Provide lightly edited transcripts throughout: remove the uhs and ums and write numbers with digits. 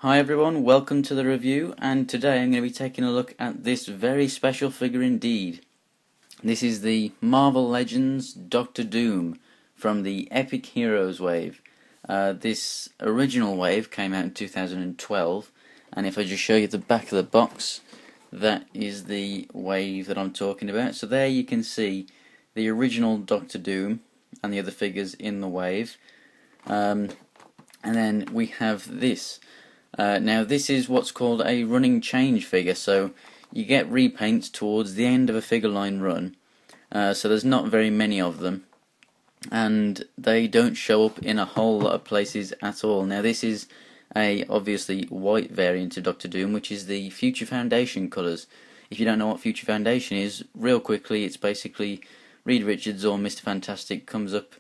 Hi everyone, welcome to the review, and today I'm going to be taking a look at this very special figure indeed. This is the Marvel Legends Doctor Doom from the Epic Heroes wave. This original wave came out in 2012, and if I just show you the back of the box, that is the wave that I'm talking about. So there you can see the original Doctor Doom and the other figures in the wave. And then we have this. Now this is what's called a running change figure, so you get repaints towards the end of a figure line run, so there's not very many of them, and they don't show up in a whole lot of places at all. Now this is a obviously white variant of Doctor Doom, which is the Future Foundation colours. If you don't know what Future Foundation is, real quickly, it's basically Reed Richards or Mr. Fantastic comes up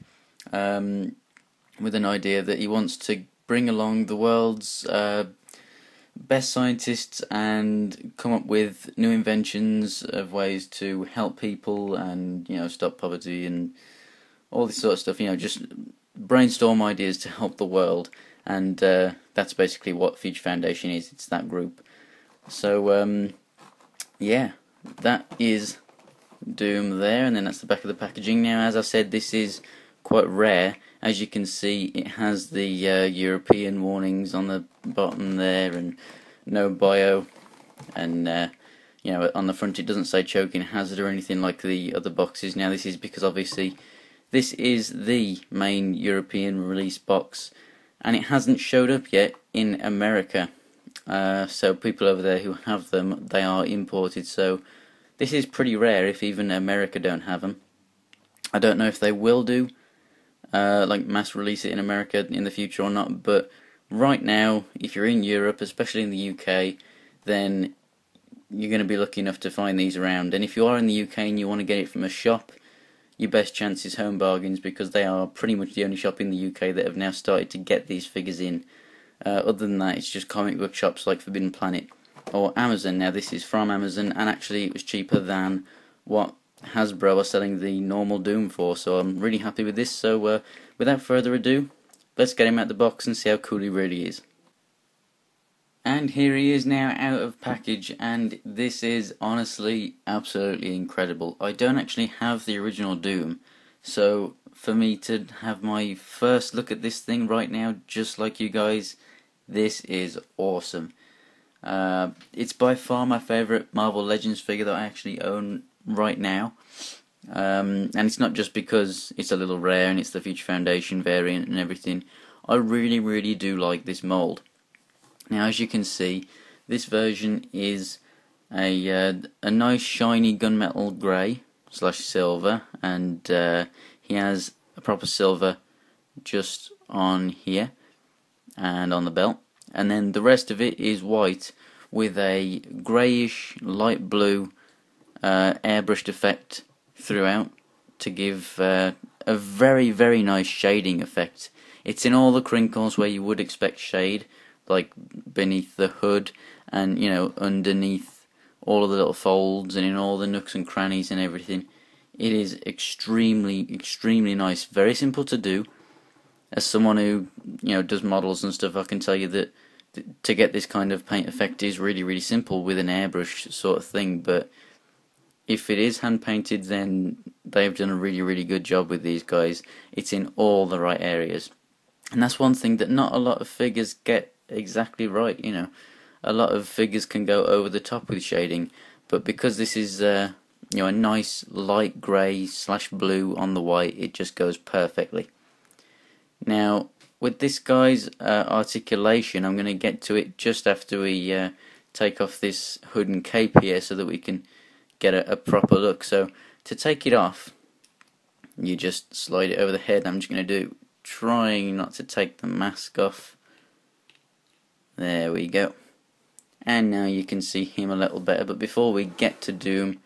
with an idea that he wants to bring along the world's best scientists and come up with new inventions of ways to help people and, stop poverty and all this sort of stuff. Just brainstorm ideas to help the world, and that's basically what Future Foundation is. It's that group. So yeah, that is Doom there, and then that's the back of the packaging. Now, as I said, this is quite rare. As you can see, it has the European warnings on the bottom there, and no bio, and on the front it doesn't say choking hazard or anything like the other boxes. Now this is because obviously this is the main European release box, and it hasn't showed up yet in America. So people over there who have them, they are imported. So this is pretty rare if even America don't have them. I don't know if they will do. Like mass release it in America in the future or not, but right now, if you're in Europe, especially in the UK, then you're going to be lucky enough to find these around. And if you are in the UK and you want to get it from a shop, your best chance is Home Bargains, because they are pretty much the only shop in the UK that have now started to get these figures in. Other than that, it's just comic book shops like Forbidden Planet or Amazon. Now this is from Amazon, and actually it was cheaper than what Hasbro are selling the normal Doom for, so I'm really happy with this. So without further ado, let's get him out the box and see how cool he really is. And here he is now out of package, and this is honestly absolutely incredible. I don't actually have the original Doom, so for me to have my first look at this thing right now, just like you guys, this is awesome. It's by far my favourite Marvel Legends figure that I actually own right now, and it's not just because it's a little rare and it's the Future Foundation variant and everything. I really do like this mold. Now, as you can see, this version is a nice shiny gunmetal grey / silver, and he has a proper silver just on here and on the belt, and then the rest of it is white with a greyish light blue airbrushed effect throughout to give a very nice shading effect. It's in all the crinkles where you would expect shade, like beneath the hood and underneath all of the little folds and in all the nooks and crannies and everything. It is extremely nice, very simple to do. As someone who does models and stuff, I can tell you that to get this kind of paint effect is really simple with an airbrush sort of thing, but if it is hand painted, then they've done a really good job with these guys. It's in all the right areas, and that's one thing that not a lot of figures get exactly right. A lot of figures can go over the top with shading, but because this is a nice light grey / blue on the white, it just goes perfectly. Now with this guy's articulation, I'm going to get to it just after we take off this hood and cape here, so that we can get a proper look. So to take it off, you just slide it over the head. I'm just going to do, trying not to take the mask off. There we go. And now you can see him a little better. But before we get to Doom,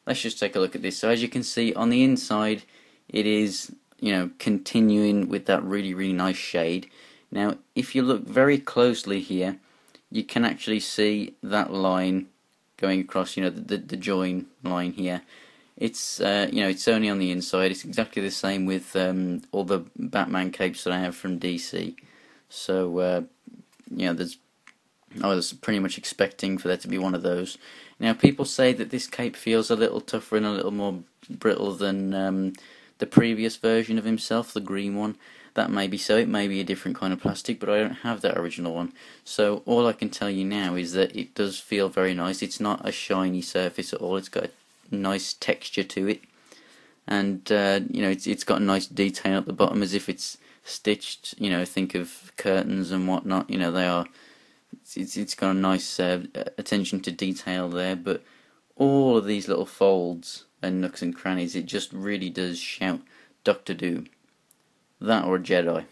let's just take a look at this. So as you can see on the inside, it is continuing with that really nice shade. Now if you look very closely here, you can actually see that line going across, the join line here. It's it's only on the inside. It's exactly the same with all the Batman capes that I have from DC. So there's I was pretty much expecting for there to be one of those. Now, people say that this cape feels a little tougher and a little more brittle than the previous version of himself, the green one. That may be so, it may be a different kind of plastic, but I don't have that original one. So all I can tell you now is that it does feel very nice. It's not a shiny surface at all, it's got a nice texture to it. And, you know, it's got a nice detail at the bottom as if it's stitched, you know, think of curtains and whatnot, you know, they are... It's got a nice attention to detail there, but all of these little folds and nooks and crannies, it just really does shout Doctor Doom. That or a Jedi.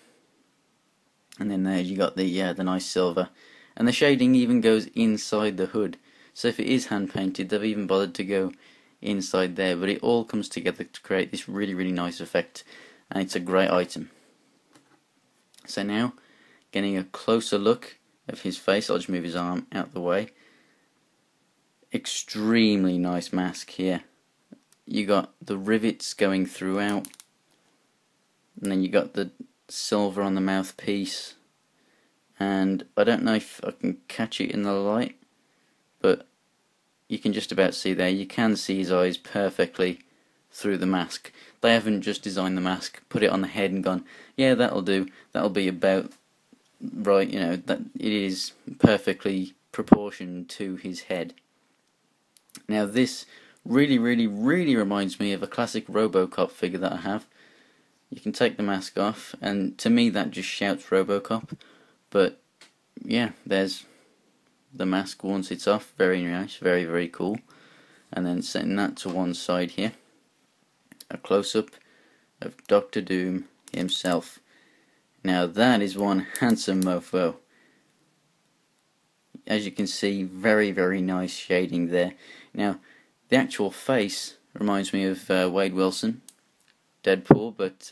And then there you got the nice silver, and the shading even goes inside the hood. So if it is hand painted, they've even bothered to go inside there. But it all comes together to create this really, really nice effect, and it's a great item. So now, getting a closer look of his face, I'll just move his arm out the way. Extremely nice mask here. You got the rivets going throughout, and then you got the silver on the mouthpiece, and I don't know if I can catch it in the light, but you can just about see there, you can see his eyes perfectly through the mask. They haven't just designed the mask, put it on the head and gone, yeah, that'll do, that'll be about right, you know, that it is perfectly proportioned to his head. Now this really, really, really reminds me of a classic RoboCop figure that I have. You can take the mask off, and to me that just shouts RoboCop, but yeah, there's the mask once it's off. Very nice, very, very cool. And then setting that to one side here, a close-up of Doctor Doom himself. Now that is one handsome mofo. As you can see, very, very nice shading there. Now, the actual face reminds me of Wade Wilson, Deadpool, but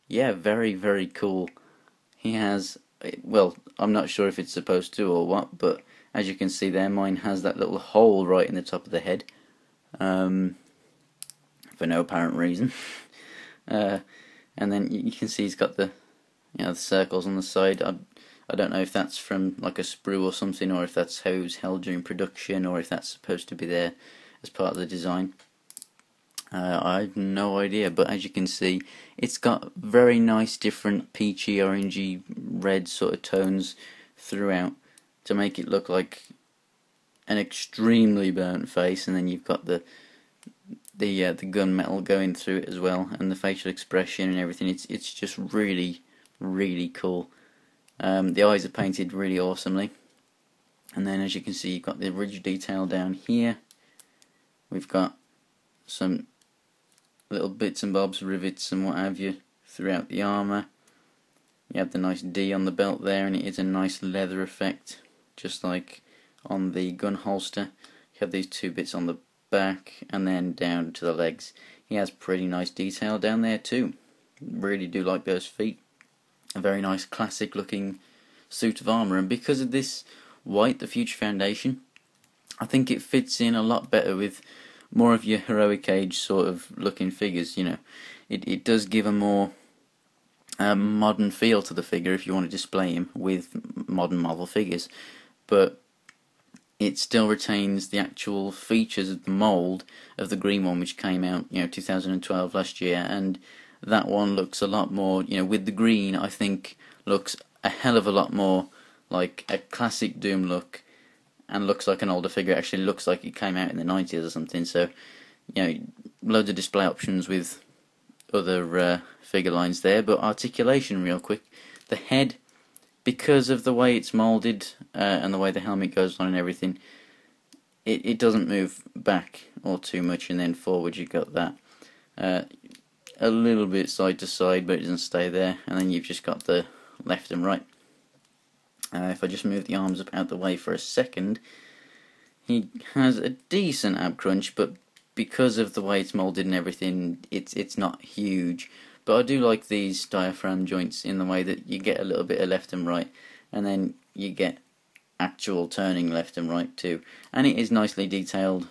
yeah, very, very cool. He has, well, I'm not sure if it's supposed to or what, but as you can see there, mine has that little hole right in the top of the head, for no apparent reason. And then you can see he's got the, you know, the circles on the side. I don't know if that's from like a sprue or something, or if that's how it was held during production, or if that's supposed to be there as part of the design. I have no idea, but as you can see, it's got very nice different peachy, orangey, red sort of tones throughout to make it look like an extremely burnt face, and then you've got the gunmetal going through it as well, and the facial expression and everything. It's just really, really cool. The eyes are painted really awesomely, and then as you can see, you've got the ridge detail down here. We've got some little bits and bobs, rivets and what have you throughout the armour. You have the nice D on the belt there, and it is a nice leather effect, just like on the gun holster. You have these two bits on the back and then down to the legs. He has pretty nice detail down there too. Really do like those feet. A very nice classic looking suit of armour, and because of this white, the Future Foundation, I think it fits in a lot better with more of your heroic age sort of looking figures. You know, it does give a more modern feel to the figure if you want to display him with modern Marvel figures, but it still retains the actual features of the mould of the green one, which came out, you know, 2012 last year, and that one looks a lot more, you know, with the green, I think looks a hell of a lot more like a classic Doom look, and looks like an older figure. It actually looks like it came out in the 90s or something. So, you know, loads of display options with other figure lines there. But articulation real quick, the head, because of the way it's moulded and the way the helmet goes on and everything, it doesn't move back or too much, and then forward you got that a little bit side to side, but it doesn't stay there, and then you've just got the left and right. If I just move the arms up out the way for a second, he has a decent ab crunch, but because of the way it's moulded and everything, it's not huge. But I do like these diaphragm joints in the way that you get a little bit of left and right, and then you get actual turning left and right too. And it is nicely detailed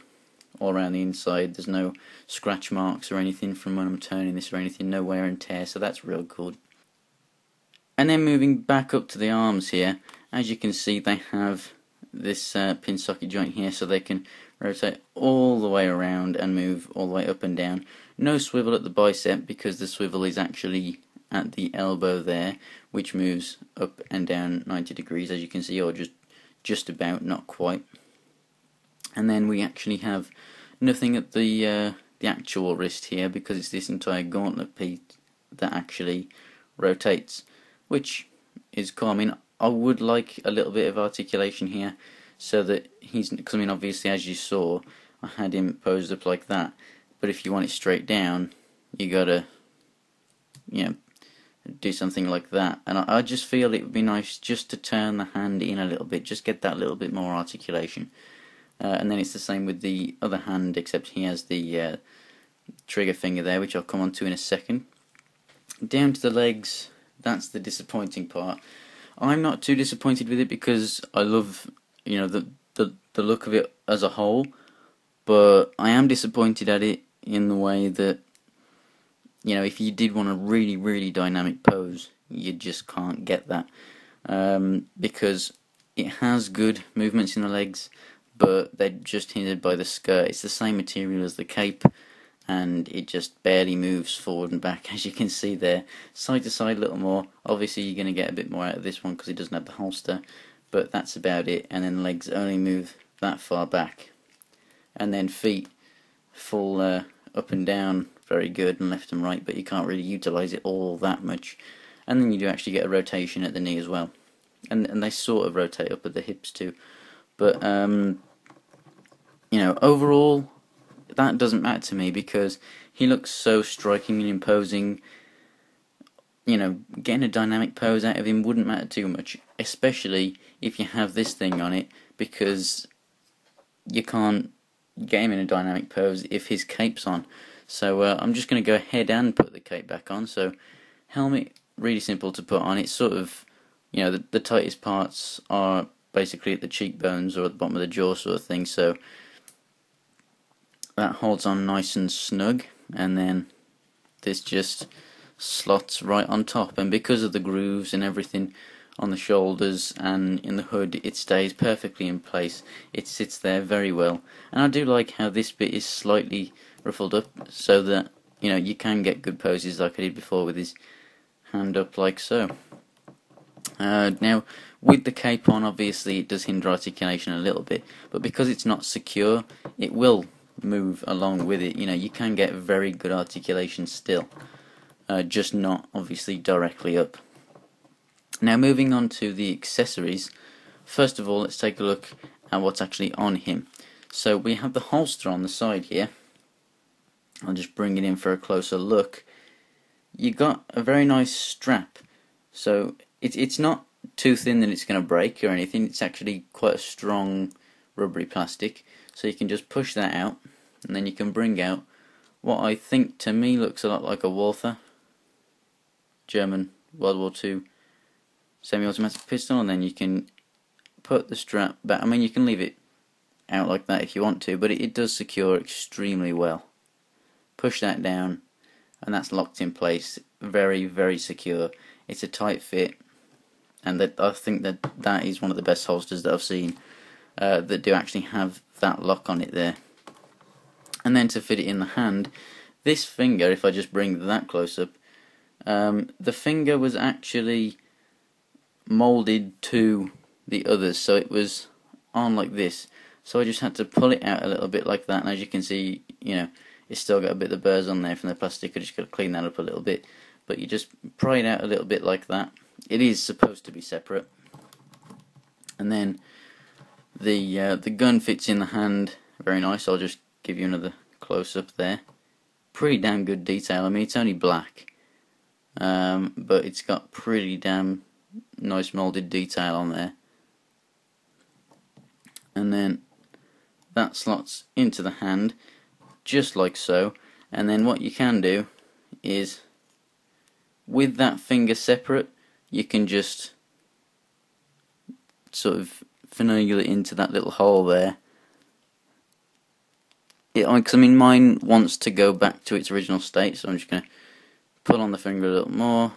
all around the inside. There's no scratch marks or anything from when I'm turning this or anything, no wear and tear, so that's real good. And then moving back up to the arms here, as you can see, they have this pin socket joint here, so they can rotate all the way around and move all the way up and down. No swivel at the bicep, because the swivel is actually at the elbow there, which moves up and down 90 degrees, as you can see, or just about, not quite. And then we actually have nothing at the actual wrist here, because it's this entire gauntlet piece that actually rotates, which is cool. I mean, I would like a little bit of articulation here, so that because I mean, obviously, as you saw, I had him posed up like that, but if you want it straight down, you gotta, do something like that. And I just feel it would be nice just to turn the hand in a little bit, just get that little bit more articulation. And then it's the same with the other hand, except he has the trigger finger there, which I'll come on to in a second. Down to the legs, that's the disappointing part. I'm not too disappointed with it, because I love, the look of it as a whole, but I am disappointed at it in the way that, if you did want a really, really dynamic pose, you just can't get that, because it has good movements in the legs, but they're just hindered by the skirt. It's the same material as the cape, and it just barely moves forward and back, as you can see there. Side to side a little more. Obviously you're going to get a bit more out of this one because it doesn't have the holster, but that's about it. And then legs only move that far back. And then feet full up and down, very good, and left and right, but you can't really utilise it all that much. And then you do actually get a rotation at the knee as well. And they sort of rotate up at the hips too. But, overall, that doesn't matter to me, because he looks so striking and imposing. Getting a dynamic pose out of him wouldn't matter too much, especially if you have this thing on it, because you can't get him in a dynamic pose if his cape's on. So I'm just going to go ahead and put the cape back on. So helmet, really simple to put on. It's sort of, the tightest parts are basically at the cheekbones or at the bottom of the jaw sort of thing, so that holds on nice and snug, and then this just slots right on top, and because of the grooves and everything on the shoulders and in the hood, it stays perfectly in place. It sits there very well, and I do like how this bit is slightly ruffled up, so that you can get good poses like I did before with his hand up like so. Now, with the cape on, obviously it does hinder articulation a little bit, but because it's not secure, it will move along with it. You can get very good articulation still, just not obviously directly up. Now, moving on to the accessories, first of all, let's take a look at what's actually on him. So we have the holster on the side here. I'll just bring it in for a closer look. You got a very nice strap, so it's not too thin that it's going to break or anything. It's actually quite a strong rubbery plastic, so you can just push that out, and then you can bring out what I think to me looks a lot like a Walther German World War II semi-automatic pistol, and then you can put the strap back. I mean, you can leave it out like that if you want to, but it does secure extremely well. Push that down, and that's locked in place, very, very secure. It's a tight fit, and I think that is one of the best holsters that I've seen that do actually have that lock on it there. And then to fit it in the hand, this finger, if I just bring that close up, the finger was actually molded to the others, so it was on like this. So I just had to pull it out a little bit like that, and as you can see, it's still got a bit of the burrs on there from the plastic. I just got to clean that up a little bit, but you just pry it out a little bit like that. It is supposed to be separate, and then the gun fits in the hand very nice. I'll just give you another close up there. Pretty damn good detail. I mean, it's only black, but it's got pretty damn nice molded detail on there. And then that slots into the hand just like so, and then what you can do is, with that finger separate, you can just sort of finagle it into that little hole there. Because I mean, mine wants to go back to its original state, so I'm just going to pull on the finger a little more,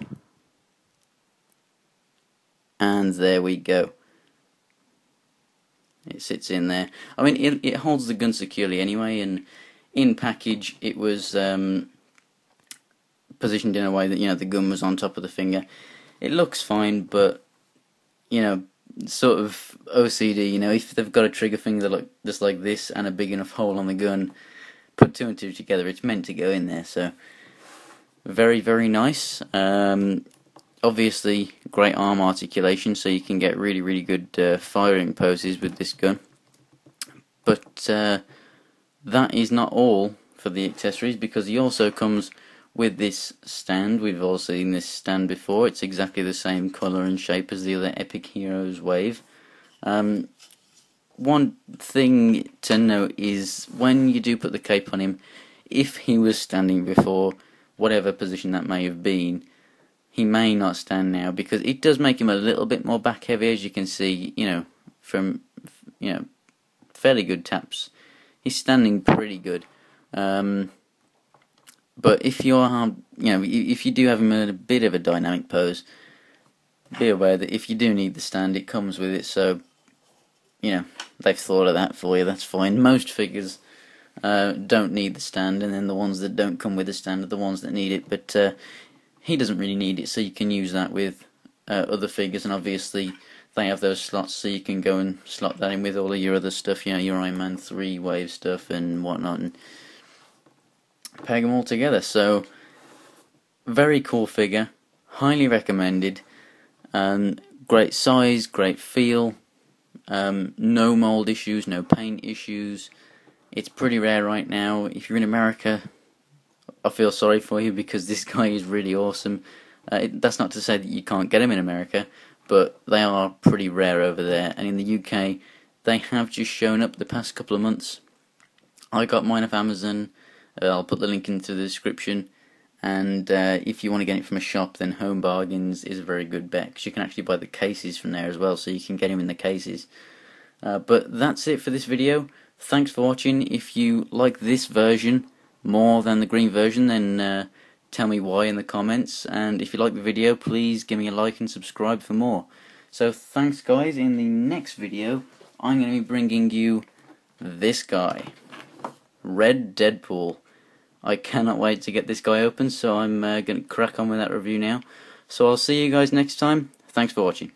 and there we go. It sits in there. I mean, it holds the gun securely anyway, and in package it was positioned in a way that, you know, the gun was on top of the finger. It looks fine, but, you know, sort of OCD, you know, if they've got a trigger finger just like this and a big enough hole on the gun, put two and two together, it's meant to go in there. So very, very nice. Obviously great arm articulation, so you can get really, really good firing poses with this gun. But that is not all for the accessories, because he also comes with this stand. We've all seen this stand before. It's exactly the same colour and shape as the other Epic Heroes wave. One thing to note is when you do put the cape on him, if he was standing before, whatever position that may have been, he may not stand now, because it does make him a little bit more back heavy, as you can see, you know, from, you know, fairly good taps. He's standing pretty good. But if you are, you know, if you do have him in a bit of a dynamic pose, be aware that if you do need the stand, it comes with it. So, you know, they've thought of that for you. That's fine. Most figures don't need the stand, and then the ones that don't come with the stand are the ones that need it. But he doesn't really need it, so you can use that with other figures, and obviously they have those slots, so you can go and slot that in with all of your other stuff, you know, your Iron Man 3 wave stuff and whatnot, and peg them all together. So very cool figure, highly recommended. Great size, great feel, no mold issues, no paint issues. It's pretty rare right now. If you're in America, I feel sorry for you, because this guy is really awesome. That's not to say that you can't get him in America, but they are pretty rare over there. And in the UK, they have just shown up the past couple of months. I got mine off Amazon. I'll put the link into the description. And if you want to get it from a shop, then Home Bargains is a very good bet, because you can actually buy the cases from there as well, so you can get him in the cases. But that's it for this video. Thanks for watching. If you like this version more than the green version, then tell me why in the comments. And if you like the video, please give me a like and subscribe for more. So thanks guys. In the next video, I'm going to be bringing you this guy, Red Deadpool. I cannot wait to get this guy open, so I'm going to crack on with that review now. So I'll see you guys next time. Thanks for watching.